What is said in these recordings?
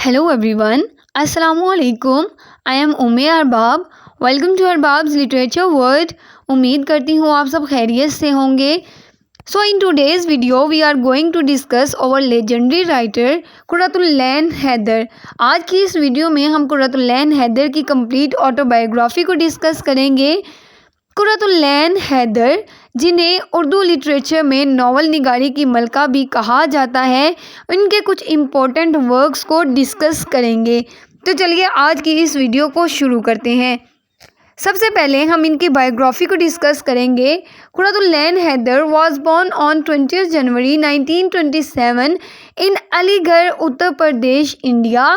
Hello everyone. Assalamualaikum. I am Umme Arbab. Welcome to Arbab's literature world. उम्मीद करती हूँ आप सब खैरियत से होंगे. So in today's video we are going to discuss our legendary writer Qurratulain Hyder. आज की इस वीडियो में हम कुर्रतुल-लैन हैदर की कंप्लीट ऑटोबायोग्राफी को डिस्कस करेंगे. कुर्रतुल-लैन हैदर, जिन्हें उर्दू लिटरेचर में नावल निगारी की मलका भी कहा जाता है, उनके कुछ इम्पोर्टेंट वर्क्स को डिस्कस करेंगे. तो चलिए आज की इस वीडियो को शुरू करते हैं. सबसे पहले हम इनकी बायोग्राफी को डिस्कस करेंगे. Qurratulain Hyder was born on 20 January 1927 in Aligarh, Uttar Pradesh, India,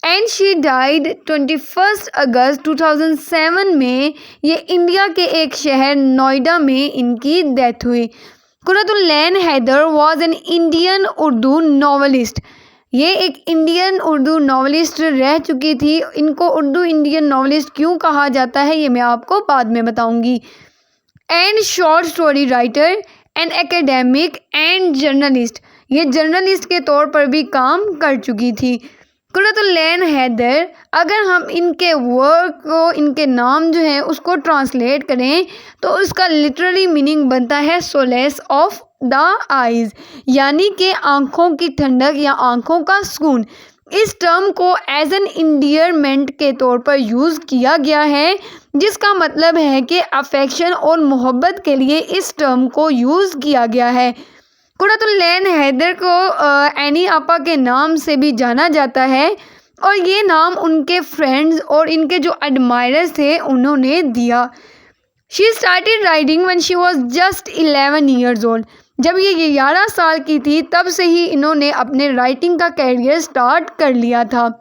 and she died 21 August 2007 में. ये इंडिया के एक शहर नोएडा में इनकी डेथ हुई. Qurratulain Hyder was an Indian Urdu novelist. ये एक इंडियन उर्दू नॉवलिस्ट रह चुकी थी. इनको उर्दू इंडियन नॉवलिस्ट क्यों कहा जाता है ये मैं आपको बाद में बताऊंगी. And short story writer and academic and journalist. ये जर्नलिस्ट के तौर पर भी काम कर चुकी थी. कुर्रतुल-लैन हैदर, अगर हम इनके वर्क को, इनके नाम जो है उसको ट्रांसलेट करें तो उसका लिटरली मीनिंग बनता है सोलेस ऑफ द आइज़, यानी कि आँखों की ठंडक या आँखों का सुकून. इस टर्म को एज एन इंडियरमेंट के तौर पर यूज़ किया गया है, जिसका मतलब है कि अफेक्शन और मोहब्बत के लिए इस टर्म को यूज़ किया गया है. कुर्रतुल-लैन हैदर को एनी आपा के नाम से भी जाना जाता है, और ये नाम उनके फ्रेंड्स और इनके जो एडमायरर्स थे उन्होंने दिया. She started writing when she was just 11 years old. जब ये 11 साल की थी तब से ही इन्होंने अपने राइटिंग का कैरियर स्टार्ट कर लिया था.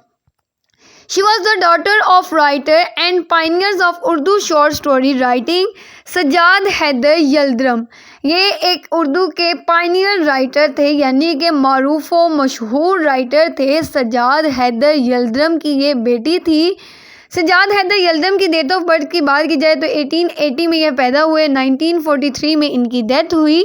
She was the daughter of writer and pioneers of Urdu short story writing Sajjad Hyder Yildirim. ये एक उर्दू के पायनियर राइटर थे, यानी कि मारूफ व मशहूर राइटर थे. सजाद हैदर यल्दरम की ये बेटी थी. सजाद हैदर यल्दरम की डेट ऑफ बर्थ की बात की जाए तो 1880 में यह पैदा हुए. 1943 में इनकी डेथ हुई.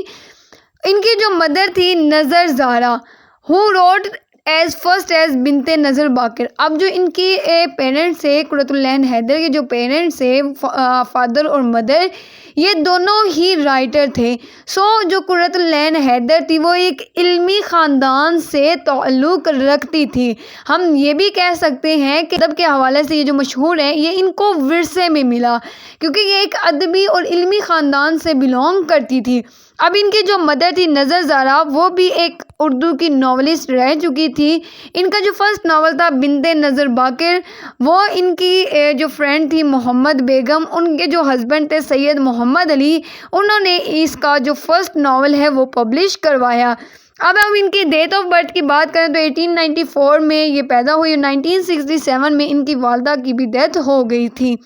इनकी जो मदर थी Nazar Zahra, who wrote as first as Binte Nazar Baqar. अब जो इनकी पेरेंट्स थे, कुर्रतुल-लैन हैदर के जो पेरेंट्स थे, फादर और मदर, ये दोनों ही राइटर थे. सो जो कुर्रतुल-लैन हैदर थी वो एक इल्मी ख़ानदान से ताल्लुक़ रखती थी. हम ये भी कह सकते हैं कि अदब के हवाले से ये जो मशहूर है ये इनको विरसे में मिला, क्योंकि ये एक अदबी और इल्मी ख़ानदान से बिलोंग करती थी. अब इनकी जो मदर थी नज़र ज़ारा, वो भी एक उर्दू की नॉवलिस्ट रह चुकी थी. इनका जो फर्स्ट नावल था बिनते नज़र बाकर, वो इनकी जो फ्रेंड थी मोहम्मद बेगम, उनके जो हस्बैंड थे सैयद मोहम्मद अली, उन्होंने इसका जो फर्स्ट नावल है वो पब्लिश करवाया. अब हम इनकी डेट ऑफ बर्थ की बात करें तो 1894 में ये पैदा हुई. 1967 में इनकी वालदा की भी डेथ हो गई थी.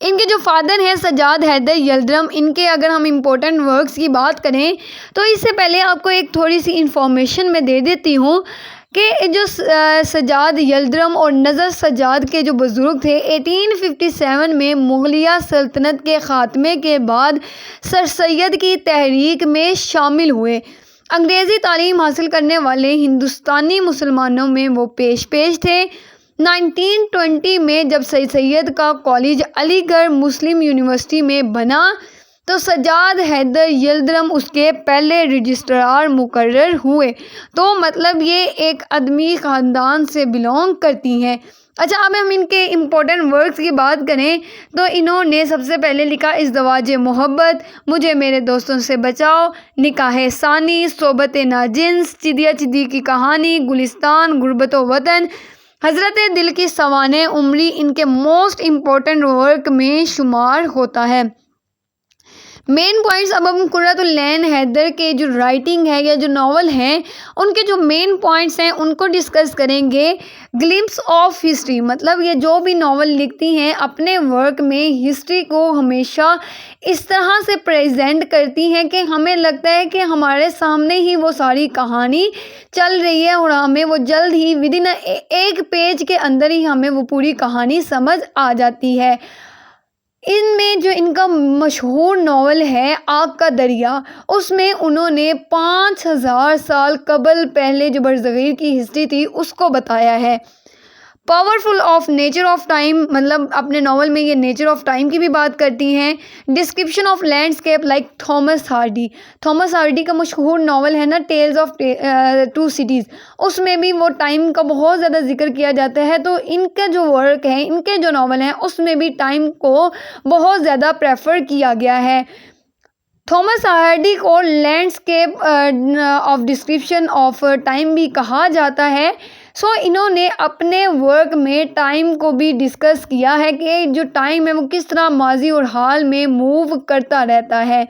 इनके जो फादर हैं सजाद हैदर यल्दरम, इनके अगर हम इम्पोर्टेंट वर्क्स की बात करें तो इससे पहले आपको एक थोड़ी सी इन्फॉर्मेशन मैं दे देती हूँ कि जो सजाद यल्दरम और नज़र सजाद के जो बुज़ुर्ग थे, 1857 में मुग़लिया सल्तनत के ख़ात्मे के बाद सर सैयद की तहरीक में शामिल हुए. अंग्रेज़ी तालीम हासिल करने वाले हिंदुस्तानी मुसलमानों में वो पेश थे. 1920 में जब सैयद का कॉलेज अलीगढ़ मुस्लिम यूनिवर्सिटी में बना तो सजाद हैदर यल्दरम उसके पहले रजिस्ट्रार मुकर्रर हुए. तो मतलब ये एक अदमी ख़ानदान से बिलोंग करती हैं. अच्छा, अब हम इनके इम्पोर्टेंट वर्क्स की बात करें तो इन्होंने सबसे पहले लिखा इज़्दवाज मोहब्बत, मुझे मेरे दोस्तों से बचाओ, निकाह सानी, सोबत नाजिन्स, चिदिया चिदी की कहानी, गुलिस्तान, गुरबत वतन, हज़रत दिल की सवाने उम्री इनके मोस्ट इम्पोर्टेंट वर्क में शुमार होता है. मेन पॉइंट्स, अब हम कुर्रतुल-लैन हैदर के जो राइटिंग है या जो नावल हैं उनके जो मेन पॉइंट्स हैं उनको डिस्कस करेंगे. ग्लिम्स ऑफ हिस्ट्री, मतलब ये जो भी नावल लिखती हैं अपने वर्क में हिस्ट्री को हमेशा इस तरह से प्रेजेंट करती हैं कि हमें लगता है कि हमारे सामने ही वो सारी कहानी चल रही है और हमें वो जल्द ही विदिन एक पेज के अंदर ही हमें वो पूरी कहानी समझ आ जाती है. इनमें जो इनका मशहूर नावल है आग का दरिया, उसमें उन्होंने 5000 साल कबल पहले जो बरज़गीर की हिस्ट्री थी उसको बताया है। Powerful of nature of time, मतलब अपने नावल में ये नेचर ऑफ टाइम की भी बात करती हैं। Description of landscape like Thomas Hardy का मशहूर नावल है ना टेल्स ऑफ टू सिटीज़, उसमें भी वो टाइम का बहुत ज़्यादा जिक्र किया जाता है। तो इनका जो वर्क है, इनके जो नावल हैं, उसमें भी टाइम को बहुत ज़्यादा प्रेफर किया गया है। थॉमस हार्डी को landscape of description of time भी कहा जाता है। सो इन्होंने अपने वर्क में टाइम को भी डिस्कस किया है कि जो टाइम है वो किस तरह माजी और हाल में मूव करता रहता है।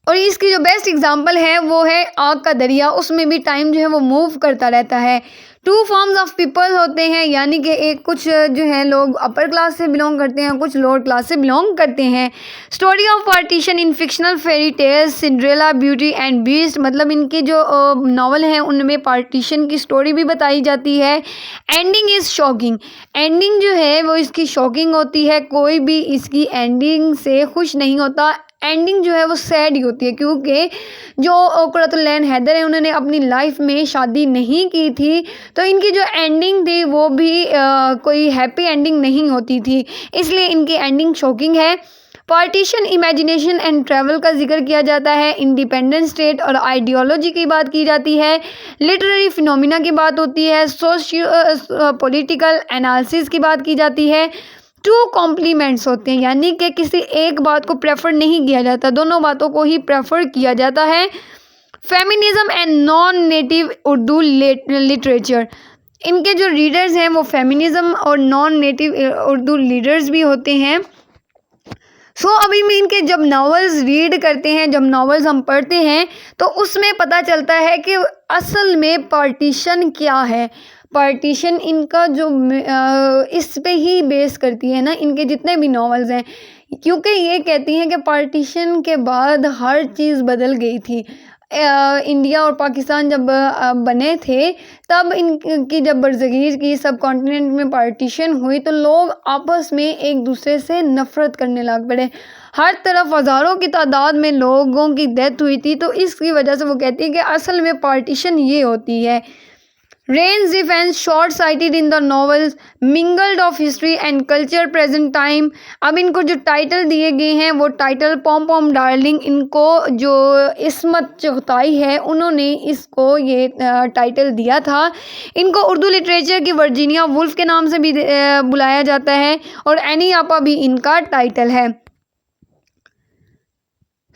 और इसकी जो बेस्ट एग्जांपल है वो है आग का दरिया, उसमें भी टाइम जो है वो मूव करता रहता है। टू फॉर्म्स ऑफ पीपल होते हैं, यानी कि एक कुछ जो है लोग अपर क्लास से बिलोंग करते हैं, कुछ लोअर क्लास से बिलोंग करते हैं। Story of partition in fictional fairy tales Cinderella beauty and beast, मतलब इनके जो नावल हैं उनमें पार्टीशन की स्टोरी भी बताई जाती है। एंडिंग इज़ शॉकिंग, एंडिंग जो है वो इसकी शॉकिंग होती है, कोई भी इसकी एंडिंग से खुश नहीं होता। एंडिंग जो है वो सैड ही होती है, क्योंकि जो कुरतुल ऐन हैदर है उन्होंने अपनी लाइफ में शादी नहीं की थी, तो इनकी जो एंडिंग थी वो भी कोई हैप्पी एंडिंग नहीं होती थी, इसलिए इनकी एंडिंग शॉकिंग है। पार्टीशन, इमेजिनेशन एंड ट्रैवल का जिक्र किया जाता है। इंडिपेंडेंट स्टेट और आइडियोलॉजी की बात की जाती है। लिटरेरी फिनोमिना की बात होती है। सोशियो पॉलिटिकल एनालिसिस की बात की जाती है। टू कॉम्प्लीमेंट्स होते हैं, यानी कि किसी एक बात को प्रेफर नहीं किया जाता, दोनों बातों को ही प्रेफर किया जाता है। Feminism and non native Urdu literature, इनके जो रीडर्स हैं वो फेमिनिज्म और नॉन नेटिव उर्दू लीडर्स भी होते हैं। अभी में इनके जब नावल्स रीड करते हैं, जब नावल्स हम पढ़ते हैं, तो उसमें पता चलता है कि असल में पार्टीशन क्या है। पार्टीशन इनका जो इस पे ही बेस करती है ना इनके जितने भी नावल्स हैं, क्योंकि ये कहती हैं कि पार्टीशन के बाद हर चीज़ बदल गई थी। इंडिया और पाकिस्तान जब बने थे, तब इनकी जब बरज़गीर की सब कॉन्टिनेंट में पार्टीशन हुई, तो लोग आपस में एक दूसरे से नफ़रत करने लग पड़े। हर तरफ हज़ारों की तादाद में लोगों की डेथ हुई थी। तो इसकी वजह से वो कहती है कि असल में पार्टीशन ये होती है। Rain's defense, short sighted in the novels, mingled of history and culture present time। अब इनको जो टाइटल दिए गए हैं वो टाइटल पॉम पॉम डार्लिंग, इनको जो इस्मत चुगताई है उन्होंने इसको ये टाइटल दिया था। इनको उर्दू लिटरेचर की वर्जीनिया वुल्फ के नाम से भी बुलाया जाता है, और एनी आपा भी इनका टाइटल है।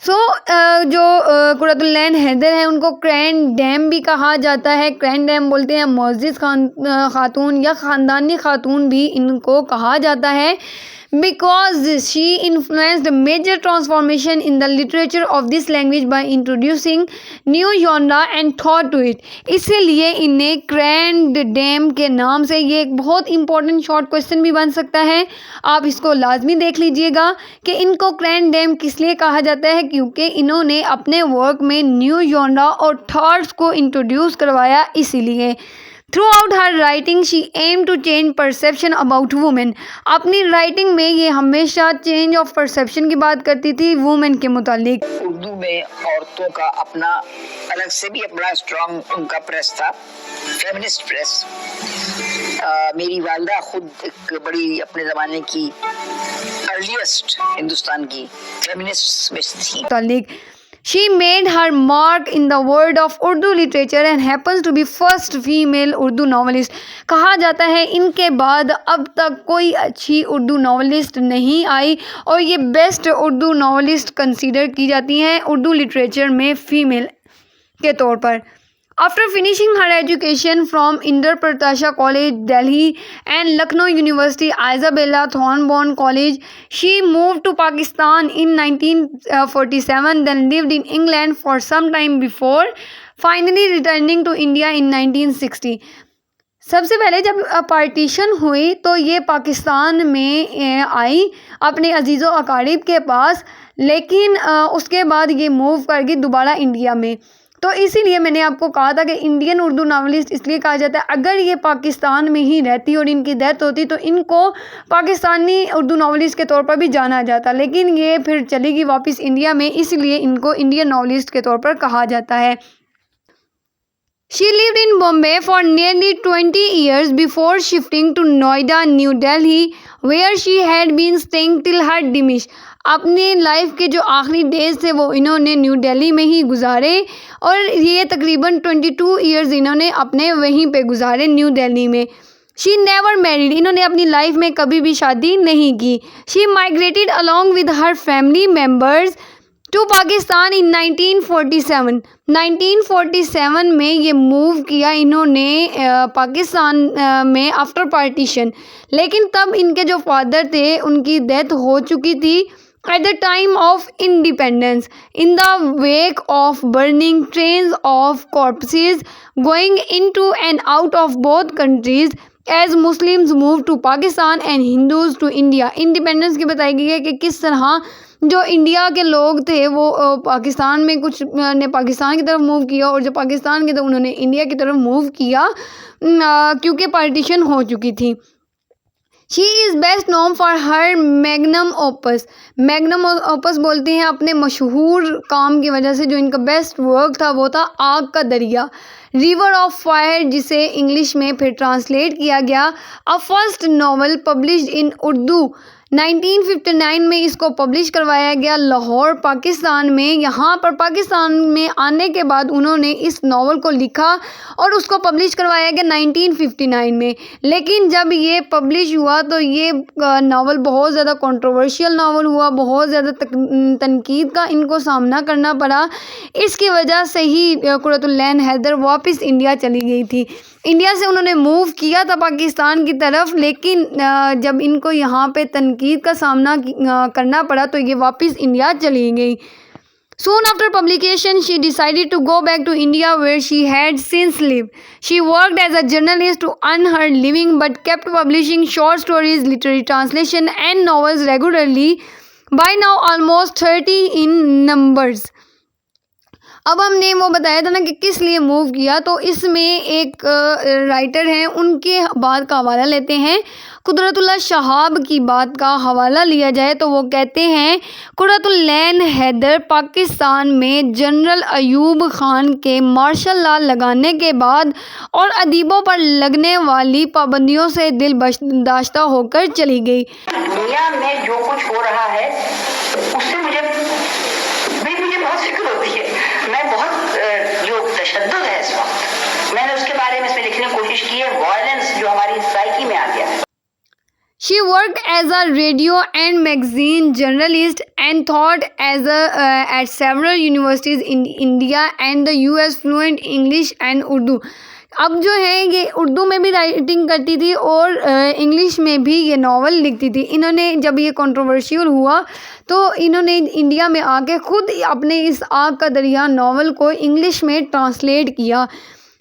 जो कुरतुल ऐन हैदर है उनको क्रैन डैम भी कहा जाता है। क्रैन डैम बोलते हैं मुअज़्ज़िज़ खातून या ख़ानदानी खातून भी इनको कहा जाता है, because she influenced major transformation in the literature of this language by introducing new genre and thought to it। इसीलिए इन्हें क्रैंड डैम के नाम से, ये एक बहुत इंपॉर्टेंट शॉर्ट क्वेश्चन भी बन सकता है, आप इसको लाजमी देख लीजिएगा कि इनको क्रैंड डैम किस लिए कहा जाता है, क्योंकि इन्होंने अपने वर्क में न्यू जॉनरा और थॉट्स को इंट्रोड्यूस करवाया। इसीलिए थ्रू आउट हर writing she aim to change perception about women. अपनी राइटिंग में ये हमेशा चेंज ऑफ परसेप्शन की बात करती थी वुमेन के मुतालिक। उर्दू में औरतों का अपना अलग से भी अपना स्ट्रॉन्ग उनका प्रेस था, फेमिनिस्ट प्रेस। मेरी वालिदा खुद एक बड़ी अपने ज़माने की अर्लीस्ट हिंदुस्तान की फेमिनिस्ट में थी। She made her mark in the world of Urdu literature and happens to be first female Urdu novelist। कहा जाता है इनके बाद अब तक कोई अच्छी उर्दू नॉवलिस्ट नहीं आई, और ये बेस्ट उर्दू नॉवलिस्ट कंसीडर की जाती हैं उर्दू लिटरेचर में फ़ीमेल के तौर पर। After finishing her education from Indraprasha College, Delhi, and Lucknow University, Isabella Thornburn College, she moved to Pakistan in 1947, then lived in England for some time before finally returning to India in 1960। सबसे पहले जब partition हुई तो ये पाकिस्तान में आई अपने अजीज़ो अकारीब के पास, लेकिन उसके बाद ये मूव कर गई दोबारा इंडिया में। तो इसीलिए मैंने आपको कहा था कि इंडियन उर्दू नावलिस्ट इसलिए कहा जाता है। अगर ये पाकिस्तान में ही रहती और इनकी डेथ होती तो इनको पाकिस्तानी उर्दू नावलिस्ट के तौर पर भी जाना जाता, लेकिन ये फिर चली गई वापस इंडिया में, इसलिए इनको इंडियन नावलिस्ट के तौर पर कहा जाता है। She lived in Bombay for nearly 20 years before shifting to Noida, New Delhi, where she had been staying till her demise. अपने लाइफ के जो आखिरी डेज थे वो इन्होंने न्यू दिल्ली में ही गुजारे और ये तकरीबन 22 इयर्स इन्होंने अपने वहीं पे गुजारे न्यू दिल्ली में। शी नेवर मैरिड, इन्होंने अपनी लाइफ में कभी भी शादी नहीं की। She migrated along with her family members to Pakistan in 1947। 1947 में ये मूव किया इन्होंने पाकिस्तान में आफ्टर पार्टीशन, लेकिन तब इनके जो फादर थे उनकी डेथ हो चुकी थी at the time of independence in the wake of burning trains of corpses going in to and out of both countries as Muslims move to Pakistan and Hindus to India. Independence की बताई गई है कि किस तरह जो इंडिया के लोग थे वो पाकिस्तान में कुछ ने पाकिस्तान की तरफ मूव किया और जो पाकिस्तान के थे उन्होंने इंडिया की तरफ मूव किया क्योंकि पार्टीशन हो चुकी थी। She is best known for her magnum opus. Magnum opus बोलते हैं अपने मशहूर काम की वजह से, जो इनका बेस्ट वर्क था वो था आग का दरिया, रिवर ऑफ फायर, जिसे इंग्लिश में फिर ट्रांसलेट किया गया। A first novel published in Urdu 1959 में इसको पब्लिश करवाया गया लाहौर पाकिस्तान में। यहाँ पर पाकिस्तान में आने के बाद उन्होंने इस नावल को लिखा और उसको पब्लिश करवाया गया 1959 में। लेकिन जब ये पब्लिश हुआ तो ये नावल बहुत ज़्यादा कंट्रोवर्शियल नावल हुआ, बहुत ज़्यादा तनकीद का इनको सामना करना पड़ा। इसकी वजह से ही कुर्रतुल-लैन हैदर वापस इंडिया चली गई थी। इंडिया से उन्होंने मूव किया था पाकिस्तान की तरफ, लेकिन जब इनको यहाँ पे तनकीद का सामना करना पड़ा तो ये वापस इंडिया चली गई। Soon after publication, she decided to go back to India where she had since lived. She worked as a journalist to earn her living but kept publishing short stories, literary translation and novels regularly, by now almost 30 in numbers. अब हमने वो बताया था ना कि किस लिए move किया, तो इसमें एक राइटर हैं उनके बात का हवाला लेते हैं। कुदरतुल्लाह शहाब की बात का हवाला लिया जाए तो वो कहते हैं कुर्रतुल-लैन हैदर पाकिस्तान में जनरल अयूब ख़ान के मार्शल लॉ लगाने के बाद और अदीबों पर लगने वाली पाबंदियों से दिल बर्दाश्ता होकर चली गई। दुनिया में जो कुछ हो रहा है उससे मुझे बहुत फिक्र होती है। मैं बहुत जो तशद्दुद है इस वक्त, मैंने उसके बारे में इसमें लिखने की कोशिश की है। वायलेंस जो हमारी साइकी में आ गया है। She worked as a radio and magazine journalist and taught at several universities in India and the US, fluent English and Urdu. अब जो है ये उर्दू में भी राइटिंग करती थी और इंग्लिश में भी ये नावल लिखती थी। इन्होंने जब ये कंट्रोवर्शियल हुआ तो इन्होंने इंडिया में आके खुद अपने इस आग का दरिया नावल को इंग्लिश में ट्रांसलेट किया।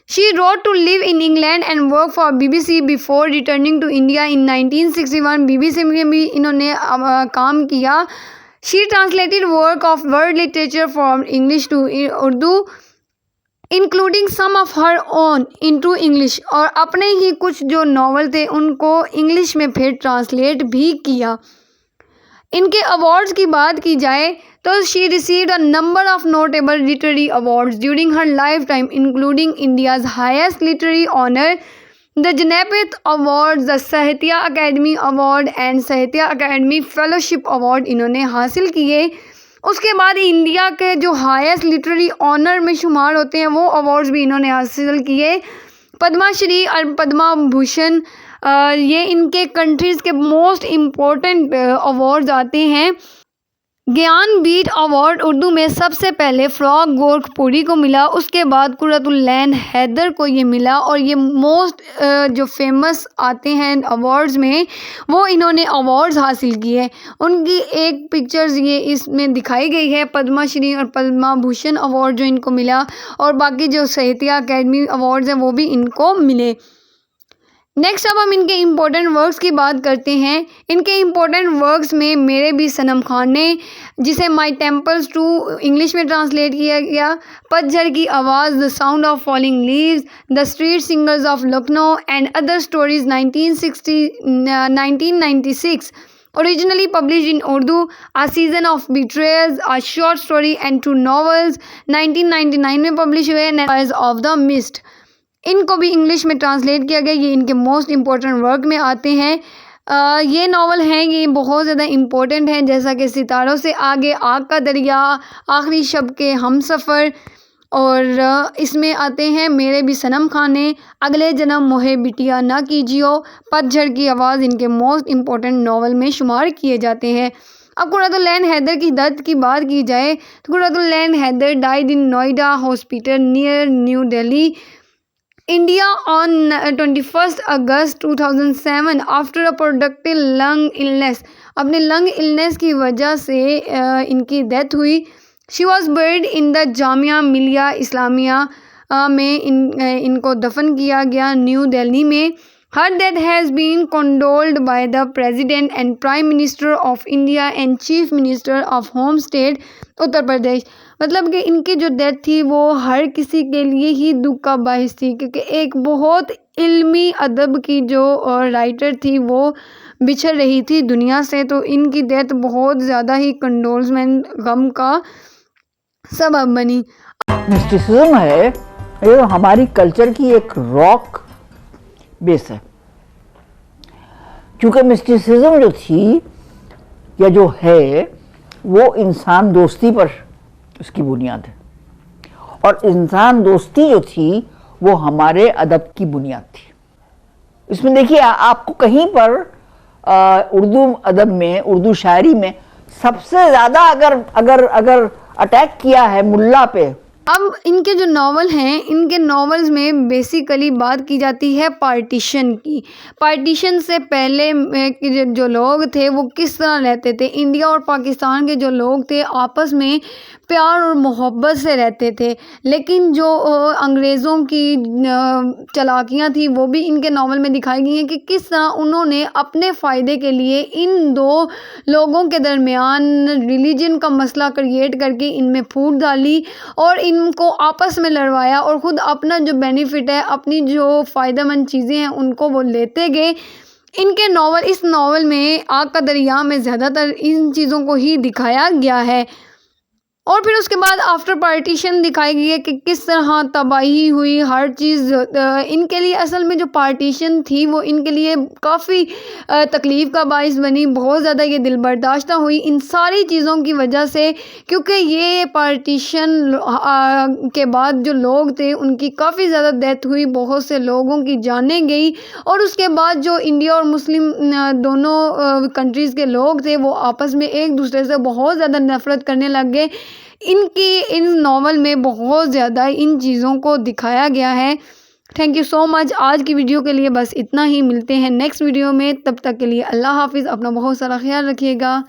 She wrote to live in England and work for BBC before returning to India in 1961. BBC में भी इन्होंने काम किया। She translated work of world literature from English to Urdu, including some of her own into English, और अपने ही कुछ जो novel थे उनको इंग्लिश में फिर ट्रांसलेट भी किया। इनके अवार्ड्स की बात की जाए तो she received a number of notable literary awards during her life time, including India's highest literary honour the Jnanpith award, the Sahitya Akademi award and Sahitya Akademi fellowship award इन्होंने हासिल किए। उसके बाद इंडिया के जो हाईएस्ट लिटरेरी ऑनर में शुमार होते हैं वो अवार्ड्स भी इन्होंने हासिल किए। पद्मश्री और पद्मा भूषण ये इनके कंट्रीज़ के मोस्ट इम्पोर्टेंट अवार्ड्स आते हैं। ज्ञानपीठ अवार्ड उर्दू में सबसे पहले फ़राग गोरखपुरी को मिला, उसके बाद कुर्रतुल-लैन हैदर को ये मिला, और ये मोस्ट जो फेमस आते हैं अवार्ड्स में वो इन्होंने अवार्ड्स हासिल किए। उनकी एक पिक्चर्स ये इसमें दिखाई गई है, पद्मश्री और पद्मा भूषण अवार्ड जो इनको मिला, और बाकी जो साहित्य अकेडमी अवार्ड्स हैं वो भी इनको मिले। नेक्स्ट अब हम इनके इम्पोर्टेंट वर्क्स की बात करते हैं। इनके इम्पोर्टेंट वर्क्स में मेरे भी सनम खान ने, जिसे माई टेम्पल्स टू इंग्लिश में ट्रांसलेट किया गया, पतझड़ की आवाज़, the sound of falling leaves, the street singers of Lucknow and other stories 1996, originally published in Urdu, A Season of Betrayals, a short story and 2 novels, 1999 में पब्लिश हुए, Eyes of the Mist। इनको भी English में translate किया गया। ये इनके most important work में आते हैं। ये नावल हैं, ये बहुत ज़्यादा इम्पोर्टेंट हैं, जैसा कि सितारों से आगे, आग का दरिया, आखिरी शब के हमसफ़र, और इसमें आते हैं मेरे भी सनम खान ने, अगले जन्म मोहे बिटिया ना कीजियो, पतझड़ की आवाज़ इनके मोस्ट इम्पोर्टेंट नावल में शुमार किए जाते हैं। अब कुरातुल-ऐन हैदर की डेथ की बात की जाए तो Qurratulain Hyder died in Noida hospital near New Delhi, India on 21st August 2007 after a productive lung illness. अपने लंग इलनेस की वजह से इनकी डेथ हुई। She was buried in the Jamia Millia Islamia में इनको दफन किया गया न्यू दिल्ली में। Her death has been condoled by the president and prime minister of India and chief minister of home state Uttar Pradesh. मतलब कि इनकी जो डेथ थी वो हर किसी के लिए ही दुख का बायस थी, क्योंकि एक बहुत इल्मी अदब की जो राइटर थी वो बिछड़ रही थी दुनिया से, तो इनकी डेथ बहुत ज़्यादा ही कंडोलमेंट गम का सबब बनी। मिस्टिसिज्म है ये हमारी कल्चर की एक रॉक बेस है, क्योंकि मिस्टिसिज्म जो थी या जो है वो इंसान दोस्ती पर उसकी बुनियाद है, और इंसान दोस्ती जो थी वो हमारे अदब की बुनियाद थी। इसमें देखिए आपको कहीं पर उर्दू अदब में, उर्दू शायरी में सबसे ज़्यादा अगर अटैक किया है मुल्ला पे। अब इनके जो नावल हैं, इनके नावल्स में बेसिकली बात की जाती है पार्टीशन की। पार्टीशन से पहले के जो लोग थे वो किस तरह रहते थे। इंडिया और पाकिस्तान के जो लोग थे आपस में प्यार और मोहब्बत से रहते थे, लेकिन जो अंग्रेज़ों की चालाकियाँ थी वो भी इनके नावल में दिखाई गई हैं कि किस तरह उन्होंने अपने फ़ायदे के लिए इन दो लोगों के दरमियान रिलीजन का मसला क्रिएट करके इनमें फूट डाली और इनको आपस में लड़वाया, और ख़ुद अपना जो बेनिफिट है, अपनी जो फ़ायदेमंद चीज़ें हैं उनको वो लेते गए। इनके नावल, इस नावल में आग का दरिया में ज़्यादातर इन चीज़ों को ही दिखाया गया है। और फिर उसके बाद आफ्टर पार्टीशन दिखाई गई है कि किस तरह तबाही हुई हर चीज़। इनके लिए असल में जो पार्टीशन थी वो इनके लिए काफ़ी तकलीफ़ का बाइस बनी, बहुत ज़्यादा ये दिल बर्दाश्त हुई इन सारी चीज़ों की वजह से, क्योंकि ये पार्टीशन के बाद जो लोग थे उनकी काफ़ी ज़्यादा डेथ हुई, बहुत से लोगों की जानें गई, और उसके बाद जो इंडिया और मुस्लिम दोनों कंट्रीज़ के लोग थे वो आपस में एक दूसरे से बहुत ज़्यादा नफ़रत करने लग गए। इन नावल में बहुत ज़्यादा इन चीज़ों को दिखाया गया है। Thank you so much. आज की वीडियो के लिए बस इतना ही। मिलते हैं नेक्स्ट वीडियो में, तब तक के लिए अल्लाह हाफिज़। अपना बहुत सारा ख्याल रखिएगा।